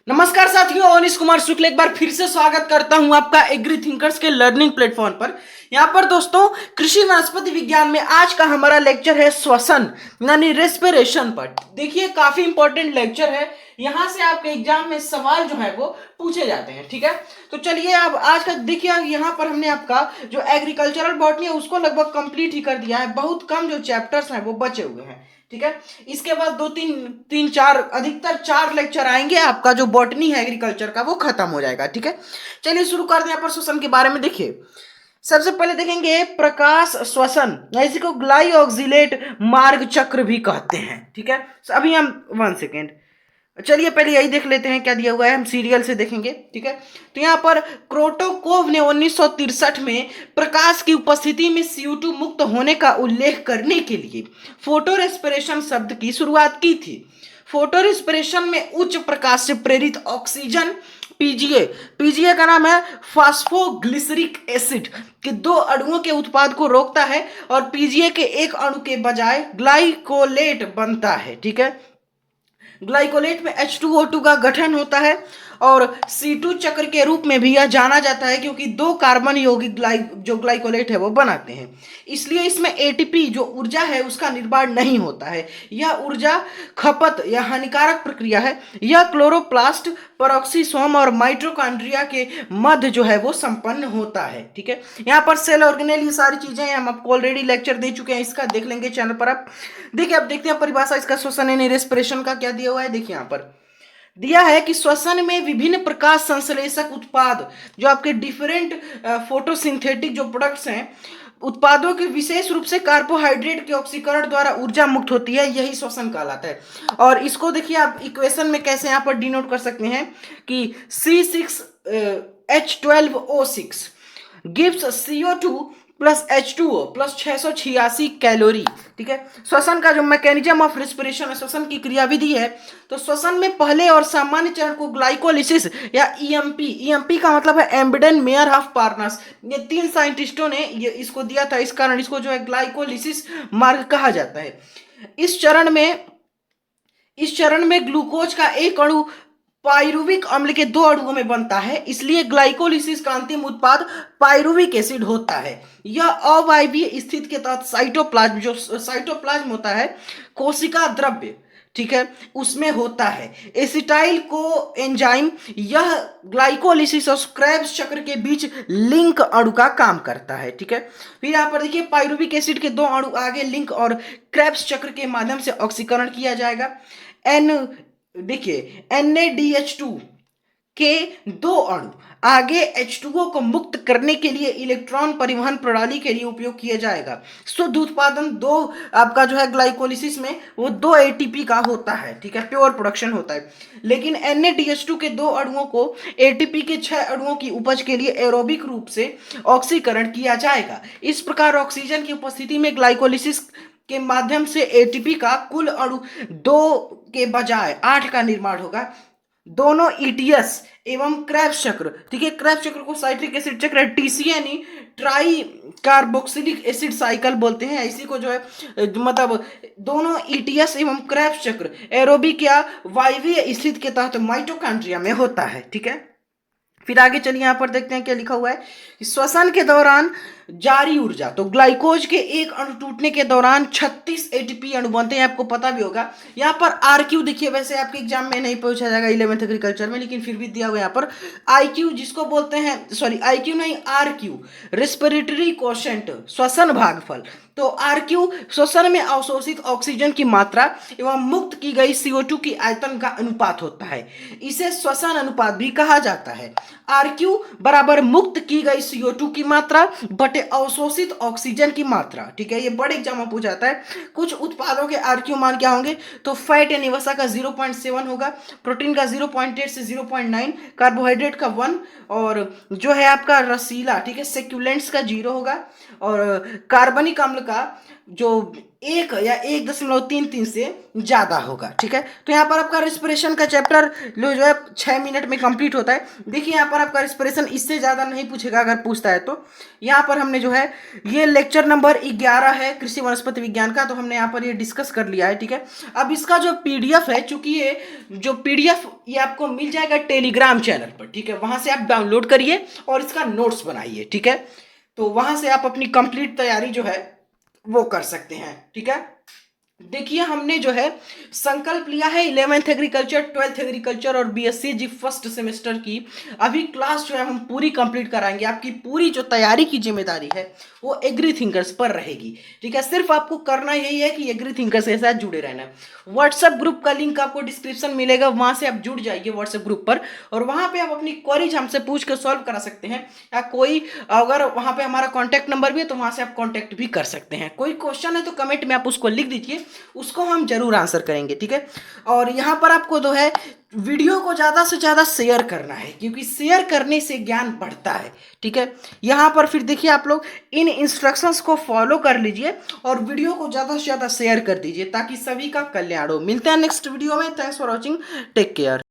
नमस्कार साथियों, अवनीश कुमार शुक्ल एक बार फिर से स्वागत करता हूं आपका एग्री थिंकर्स के लर्निंग प्लेटफॉर्म पर। यहां पर दोस्तों कृषि वनस्पति विज्ञान में आज का हमारा लेक्चर है श्वसन यानी रेस्पिरेशन पर। देखिए काफी इंपॉर्टेंट लेक्चर है, यहां से आपके एग्जाम में सवाल जो है वो पूछे जाते हैं। ठीक है, तो चलिए अब आज का देखिए, यहाँ पर हमने आपका जो एग्रीकल्चरल बॉटनी है उसको लगभग कंप्लीट ही कर दिया है। बहुत कम जो चैप्टर्स हैं वो बचे हुए हैं। ठीक है, इसके बाद दो तीन तीन चार अधिकतर 4 लेक्चर आएंगे, आपका जो बॉटनी है एग्रीकल्चर का वो खत्म हो जाएगा। ठीक है, चलिए शुरू कर दें। यहाँ पर श्वसन के बारे में देखिए, सबसे पहले देखेंगे प्रकाश श्वसन, इसी को ग्लाइऑक्सिलेट मार्ग चक्र भी कहते हैं। ठीक है, अभी हम 1 सेकेंड, चलिए पहले यही देख लेते हैं क्या दिया हुआ है, हम सीरियल से देखेंगे। ठीक है, तो यहाँ पर क्रोटोकोव ने 1963 में प्रकाश की उपस्थिति में CO2 मुक्त होने का उल्लेख करने के लिए फोटो रेस्पिरेशन शब्द की शुरुआत की थी। फोटो रेस्पिरेशन में उच्च प्रकाश से प्रेरित ऑक्सीजन पीजीए का नाम है फास्फोग्लिसरिक एसिड के 2 अणुओं के उत्पाद को रोकता है और पीजीए के एक अणु के बजाय ग्लाइकोलेट बनता है। ठीक है, ग्लाइकोलेट में H2O2 का गठन होता है और C2 चक्र के रूप में भी यह जाना जाता है, क्योंकि 2 कार्बन यौगिक जो ग्लाइकोलेट है वो बनाते हैं। इसलिए इसमें एटीपी जो ऊर्जा है उसका निर्माण नहीं होता है। यह ऊर्जा खपत या हानिकारक प्रक्रिया है। यह क्लोरोप्लास्ट, पेरोक्सीसोम और माइटोकॉन्ड्रिया के मध्य जो है वो संपन्न होता है। ठीक है, यहाँ पर सेल ऑर्गेनेल, ये सारी चीजें हम आपको ऑलरेडी लेक्चर दे चुके हैं, इसका देख लेंगे चैनल पर आप। देखिए अब देखते हैं परिभाषा इसका श्वसन यानी रेस्पिरेशन का क्या दिया हुआ है। देखिए यहाँ पर दिया है कि श्वसन में विभिन्न प्रकाश संश्लेषक उत्पाद जो आपके डिफरेंट फोटोसिंथेटिक जो प्रोडक्ट्स हैं, उत्पादों के विशेष रूप से कार्बोहाइड्रेट के ऑक्सीकरण द्वारा ऊर्जा मुक्त होती है, यही श्वसन कहलाता है। और इसको देखिए आप इक्वेशन में कैसे यहाँ पर डिनोट कर सकते हैं कि C6H12O6 gives CO2 plus H2O plus 686 calorie. ठीक है, श्वसन का जो मैकेनिज्म ऑफ रेस्पिरेशन है, श्वसन की क्रियाविधि है, तो श्वसन में पहले और सामान्य चरण को ग्लाइकोलिसिस या ईएमपी का मतलब है एम्बिडेन मेयर ऑफ पार्नस, ये 3 साइंटिस्टों ने ये इसको दिया था, इस कारण इसको जो है ग्लाइकोलिसिस मार्ग कहा जाता है। इस चरण में ग्लूकोज का एक अणु पाइरुविक अम्ल के 2 अणुओं में बनता है, इसलिए ग्लाइकोलिसिस का अंतिम उत्पाद पाइरुविक एसिड होता है। यह अवायवीय स्थिति के तहत साइटोप्लाज्म, जो साइटोप्लाज्म होता है कोशिका द्रव्य, ठीक है, उसमें होता है। एसिटाइल को एंजाइम यह ग्लाइकोलिसिस और क्रेब्स चक्र के बीच लिंक अणु का काम करता है। ठीक है, फिर यहाँ पर देखिए पाइरुविक एसिड के 2 अणु आगे लिंक और क्रेब्स चक्र के माध्यम से ऑक्सीकरण किया जाएगा। देखिए NaDH2 के 2 अणु आगे H2O को मुक्त करने के लिए इलेक्ट्रॉन परिवहन प्रणाली के लिए उपयोग किया जाएगा। शुद्ध उत्पादन 2 आपका जो है ग्लाइकोलिसिस में वो 2 ATP का होता है। ठीक है, प्योर प्रोडक्शन होता है। लेकिन NaDH2 के 2 अणुओं को ATP के 6 अणुओं की उपज के लिए एरोबिक रूप से ऑक्सीकरण किया जाएगा। इस प्रकार ऑक्सीजन की उपस्थिति में ग्लाइकोलिसिस के माध्यम से एटीपी का कुल अणु 2 के बजाय 8 का निर्माण होगा। दोनों ईटीएस एवं क्रेब्स चक्र, ठीक है, क्रेब्स चक्र को साइट्रिक एसिड चक्र TC यानी ट्राई कार्बोक्सिलिक एसिड साइकिल बोलते हैं। इसी को जो है मतलब दोनों ईटीएस एवं क्रेब्स चक्र एरोबिक या वायवीय स्थिति के तहत माइटोकॉन्ड्रिया में होता है। ठीक है, फिर आगे चलिए यहाँ पर देखते हैं क्या लिखा हुआ है। श्वसन के दौरान जारी ऊर्जा, तो ग्लाइकोज के एक अणु टूटने के दौरान 36 ATP अणु बनते हैं, आपको पता भी होगा। यहाँ पर RQ देखिए, वैसे आपके एग्जाम में नहीं पूछा जाएगा 11th एग्रीकल्चर में, लेकिन फिर भी दिया हुआ यहाँ पर IQ, जिसको बोलते हैं, सॉरी IQ नहीं RQ, रेस्पिरेटरी क्वोशेंट, श्वसन भागफल। तो RQ श्वसन में अवशोषित ऑक्सीजन की मात्रा एवं मुक्त की गई CO2 की आयतन का अनुपात होता है, इसे श्वसन अनुपात भी कहा जाता है। RQ बराबर मुक्त की गई CO2 की मात्रा बटे अवशोषित ऑक्सीजन की मात्रा। ठीक है, ये बड़े एग्जाम में पूछा जाता है। कुछ उत्पादों के RQ मान क्या होंगे, तो फैट यानी वसा का 0.7 होगा, प्रोटीन का 0.8 से 0.9, कार्बोहाइड्रेट का 1, और जो है आपका रसीला, ठीक है, सेक्युलेंट्स का 0 होगा, और कार्बनिक अम्ल का जो 1 या 1.33 से ज़्यादा होगा। ठीक है, तो यहाँ पर आपका रेस्पिरेशन का चैप्टर जो है 6 मिनट में कंप्लीट होता है। देखिए यहाँ पर आपका रेस्पिरेशन इससे ज़्यादा नहीं पूछेगा, अगर पूछता है तो। यहाँ पर हमने जो है ये लेक्चर नंबर 11 है कृषि वनस्पति विज्ञान का, तो हमने यहाँ पर ये डिस्कस कर लिया है। ठीक है, अब इसका जो PDF है, चूंकि ये जो PDF ये आपको मिल जाएगा टेलीग्राम चैनल पर। ठीक है, वहाँ से आप डाउनलोड करिए और इसका नोट्स बनाइए। ठीक है, तो वहाँ से आप अपनी कंप्लीट तैयारी जो है वो कर सकते हैं। ठीक है, देखिए हमने जो है संकल्प लिया है 11th एग्रीकल्चर, 12th एग्रीकल्चर और BSc फर्स्ट सेमेस्टर की अभी क्लास जो है हम पूरी कंप्लीट कराएंगे। आपकी पूरी जो तैयारी की जिम्मेदारी है वो एग्री थिंकर्स पर रहेगी। ठीक है, सिर्फ आपको करना यही है कि एग्री थिंकर्स के साथ जुड़े रहना। व्हाट्सएप ग्रुप का लिंक आपको डिस्क्रिप्शन मिलेगा, वहां से आप जुड़ जाइए व्हाट्सएप ग्रुप पर, और वहां पे आप अपनी क्वेरीज हमसे पूछ कर सॉल्व करा सकते हैं। या कोई अगर वहां पे हमारा कॉन्टैक्ट नंबर भी है तो वहां से आप कॉन्टैक्ट भी कर सकते हैं। कोई क्वेश्चन है तो कमेंट में आप उसको लिख दीजिए, उसको हम जरूर आंसर करेंगे। ठीक है, और यहाँ पर आपको जो है वीडियो को ज़्यादा से ज़्यादा शेयर करना है, क्योंकि शेयर करने से ज्ञान बढ़ता है। ठीक है, यहाँ पर फिर देखिए आप लोग इन इंस्ट्रक्शंस को फॉलो कर लीजिए और वीडियो को ज़्यादा से ज़्यादा शेयर कर दीजिए ताकि सभी का कल्याण हो। मिलते हैं नेक्स्ट वीडियो में। Thanks for watching, take care.